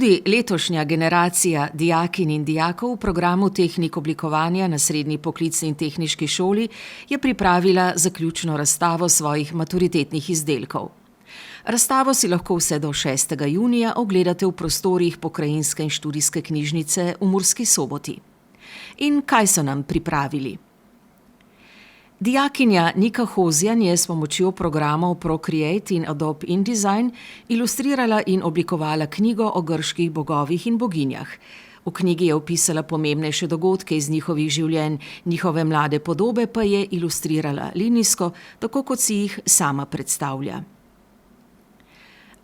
Tudi letošnja generacija dijakinj in dijakov v programu tehnik oblikovanja na Srednji poklicni in tehniški šoli je pripravila zaključno razstavo svojih maturitetnih izdelkov. Razstavo si lahko vse do 6. junija ogledate v prostorih Pokrajinske in študijske knjižnice v Murski Soboti. In kaj so nam pripravili? Dijakinja Nika Hozjan je s pomočjo programov Procreate in Adobe InDesign ilustrirala in oblikovala knjigo o grških bogovih in boginjah. V knjigi je opisala pomembnejše dogodke iz njihovih življenj, njihove mlade podobe pa je ilustrirala linijsko, tako kot si jih sama predstavlja.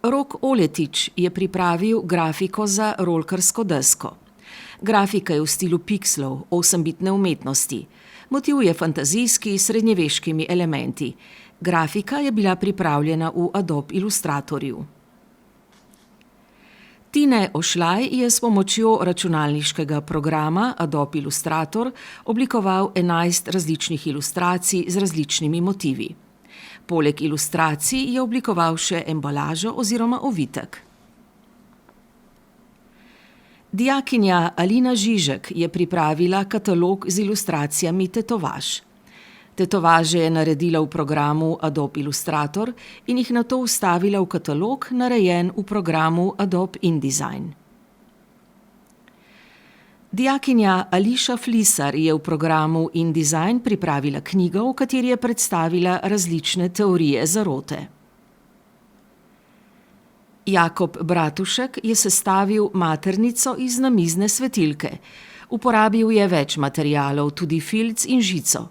Rok Oletič je pripravil grafiko za rolkarsko desko. Grafika je v stilu pikslov, 8-bitne umetnosti. Motiv je fantazijski s srednjeveškimi elementi. Grafika je bila pripravljena v Adobe Illustratorju. Tine Ošlaj je s pomočjo računalniškega programa Adobe Illustrator oblikoval 11 različnih ilustracij z različnimi motivi. Poleg ilustracij je oblikoval še embalažo oziroma ovitek. Dijakinja Alina Žižek je pripravila katalog z ilustracijami tetovaž. Tetovaže je naredila v programu Adobe Illustrator in jih nato vstavila v katalog, narejen v programu Adobe InDesign. Dijakinja Ališa Flisar je v programu InDesign pripravila knjigo, v kateri je predstavila različne teorije zarote. Jakob Bratušek je sestavil maternico iz namizne svetilke. Uporabil je več materialov, tudi filc in žico.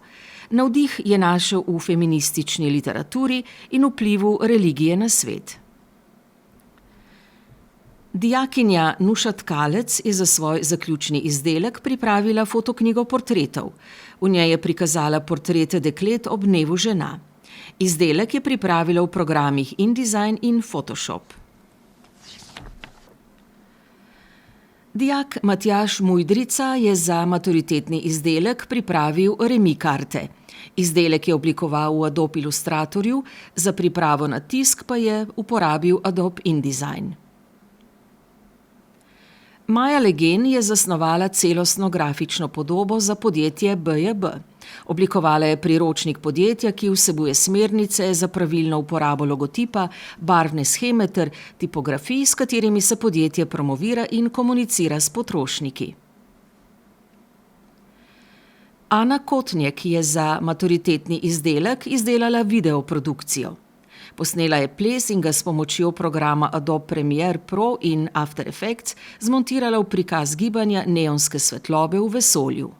Navdih je našel v feministični literaturi in vplivu religije na svet. Dijakinja Nuša Tkalec je za svoj zaključni izdelek pripravila fotoknjigo portretov. V njej je prikazala portrete deklet ob dnevu žena. Izdelek je pripravila v programih InDesign in Photoshop. Dijak Matjaž Mujdrica je za maturitetni izdelek pripravil remi karte. Izdelek je oblikoval v Adobe Illustratorju, za pripravo na tisk pa je uporabil Adobe InDesign. Maja Legen je zasnovala celostno grafično podobo za podjetje BJB. Oblikovala je priročnik podjetja, ki vsebuje smernice za pravilno uporabo logotipa, barvne sheme ter tipografij, s katerimi se podjetje promovira in komunicira s potrošniki. Ana Kotnjek je za maturitetni izdelek izdelala videoprodukcijo. Posnela je ples in ga s pomočjo programa Adobe Premiere Pro in After Effects zmontirala v prikaz gibanja neonske svetlobe v vesolju.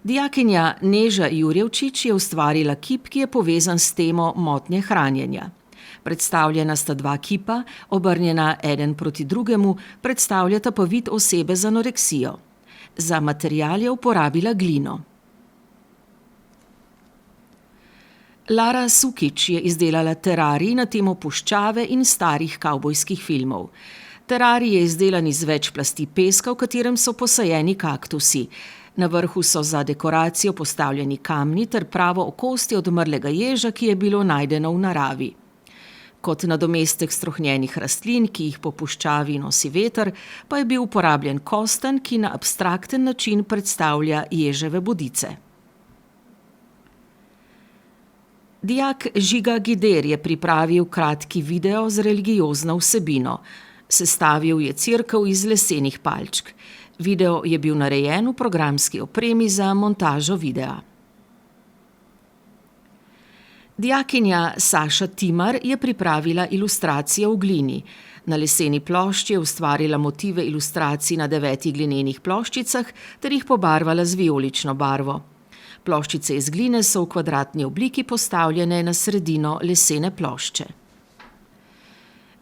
Dijakinja Neža Jurjevčič je ustvarila kip, ki je povezan s temo motnje hranjenja. Predstavljena sta dva kipa, obrnjena eden proti drugemu, predstavljata pa vid osebe z anoreksijo. Za material je uporabila glino. Lara Sukič je izdelala terarij na temo puščave in starih kavbojskih filmov. Terarij je izdelan iz več plasti peska, v katerem so posajeni kaktusi. Na vrhu so za dekoracijo postavljeni kamni ter pravo okostje odmrlega ježa, ki je bilo najdeno v naravi. Kot nadomestek strohnjenih rastlin, ki jih po puščavi nosi veter, pa je bil uporabljen kostanj, ki na abstrakten način predstavlja ježeve bodice. Dijak Žiga Gider je pripravil kratki video z religiozno vsebino. Sestavil je cerkev iz lesenih palčk. Video je bil narejen v programski opremi za montažo videa. Dijakinja Saša Timar je pripravila ilustracije v glini. Na leseni plošči je ustvarila motive ilustracij na 9 glinenih ploščicah ter jih pobarvala z vijolično barvo. Ploščice iz gline so v kvadratni obliki postavljene na sredino lesene plošče.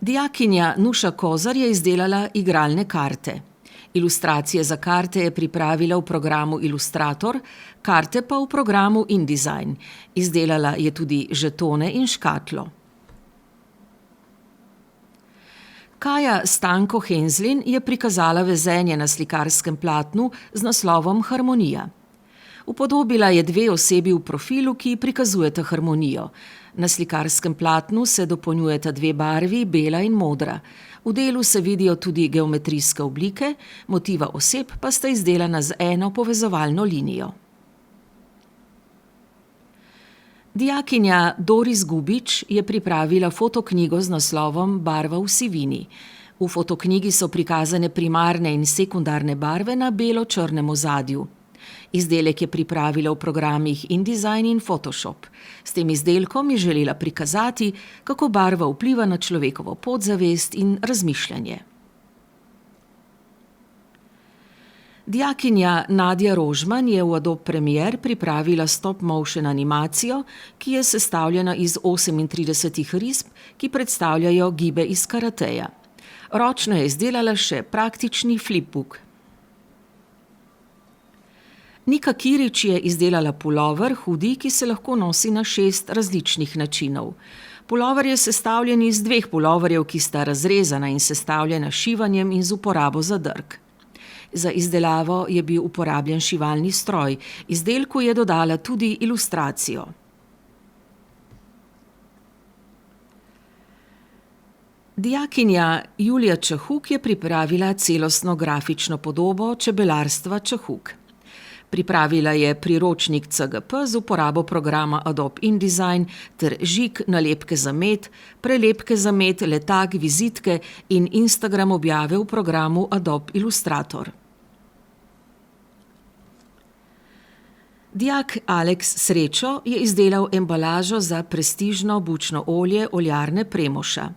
Dijakinja Nuša Kozar je izdelala igralne karte. Ilustracije za karte je pripravila v programu Illustrator, karte pa v programu InDesign. Izdelala je tudi žetone in škatlo. Kaja Stanko Henzlin je prikazala vezenje na slikarskem platnu z naslovom Harmonija. Upodobila je dve osebi v profilu, ki prikazujeta harmonijo. Na slikarskem platnu se dopolnjujeta dve barvi, bela in modra. V delu se vidijo tudi geometrijske oblike, motiva oseb pa sta izdelana z eno povezovalno linijo. Dijakinja Doris Gubič je pripravila fotoknjigo z naslovom Barva v sivini. V fotoknjigi so prikazane primarne in sekundarne barve na belo-črnem ozadju. Izdelek je pripravila v programih InDesign in Photoshop. S tem izdelkom je želela prikazati, kako barva vpliva na človekovo podzavest in razmišljanje. Dijakinja Nadja Rožman je v Adobe Premiere pripravila stop-motion animacijo, ki je sestavljena iz 38 risb, ki predstavljajo gibe iz karateja. Ročno je izdelala še praktični flipbook. Nika Kirič je izdelala pulover hoodie, ki se lahko nosi na 6 različnih načinov. Pulover je sestavljen iz 2 puloverjev, ki sta razrezana in sestavljena s šivanjem in z uporabo zadrg. Za izdelavo je bil uporabljen šivalni stroj, izdelku je dodala tudi ilustracijo. Dijakinja Julija Čehuk je pripravila celostno grafično podobo čebelarstva Čehuk. Pripravila je priročnik CGP z uporabo programa Adobe InDesign ter žig, nalepke za med, prelepke za med, letak, vizitke in Instagram objave v programu Adobe Illustrator. Dijak Aleks Srečo je izdelal embalažo za prestižno bučno olje oljarne Premoša.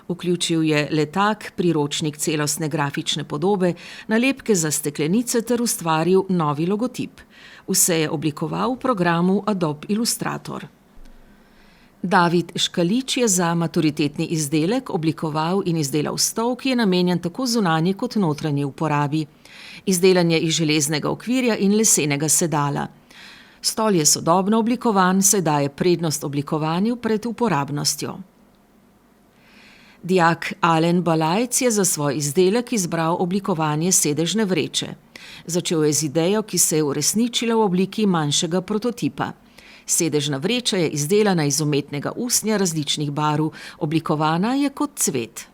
Vključil je letak, priročnik celostne grafične podobe, nalepke za steklenice ter ustvaril novi logotip. Vse je oblikoval v programu Adobe Illustrator. David Škalič je za maturitetni izdelek oblikoval in izdelal stol, ki je namenjen tako zunanji kot notranji uporabi. Izdelan je iz železnega okvirja in lesenega sedala. Stol je sodobno oblikovan, saj daje prednost oblikovanju pred uporabnostjo. Dijak Alen Balajc je za svoj izdelek izbral oblikovanje sedežne vreče. Začel je z idejo, ki se je uresničila v obliki manjšega prototipa. Sedežna vreča je izdelana iz umetnega usnja različnih barv, oblikovana je kot cvet.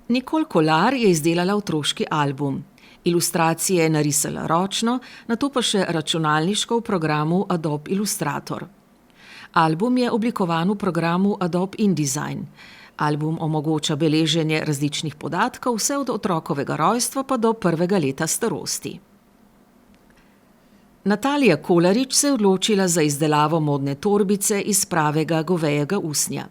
Nikol Kolar je izdelala otroški album. Ilustracije je narisala ročno, nato pa še računalniško v programu Adobe Illustrator. Album je oblikovan v programu Adobe InDesign. Album omogoča beleženje različnih podatkov, vse od otrokovega rojstva pa do 1. leta starosti. Natalija Kolarič se je odločila za izdelavo modne torbice iz pravega govejega usnja.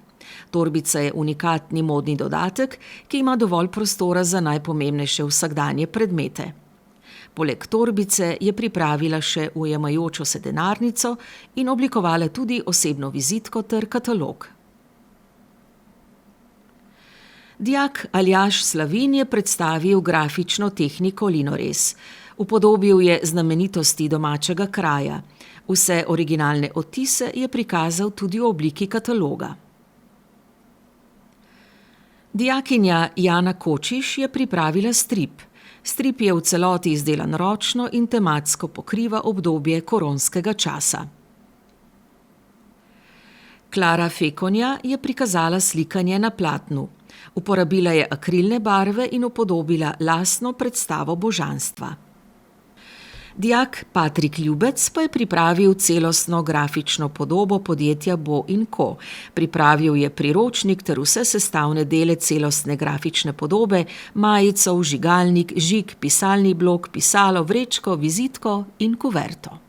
Torbica je unikatni modni dodatek, ki ima dovolj prostora za najpomembnejše vsakdanje predmete. Poleg torbice je pripravila še ujemajočo se denarnico in oblikovala tudi osebno vizitko ter katalog. Dijak Aljaž Slavin je predstavil grafično tehniko Linorez. Upodobil je znamenitosti domačega kraja. Vse originalne odtise je prikazal tudi v obliki kataloga. Dijakinja Jana Kočiš je pripravila strip. Strip je v celoti izdelan ročno in tematsko pokriva obdobje koronskega časa. Klara Fekonja je prikazala slikanje na platnu. Uporabila je akrilne barve in upodobila lastno predstavo božanstva. Dijak Patrik Ljubec pa je pripravil celostno grafično podobo podjetja Bo & Co. Pripravil je priročnik ter vse sestavne dele celostne grafične podobe, majico, vžigalnik, žig, pisalni blok, pisalo, vrečko, vizitko in kuverto.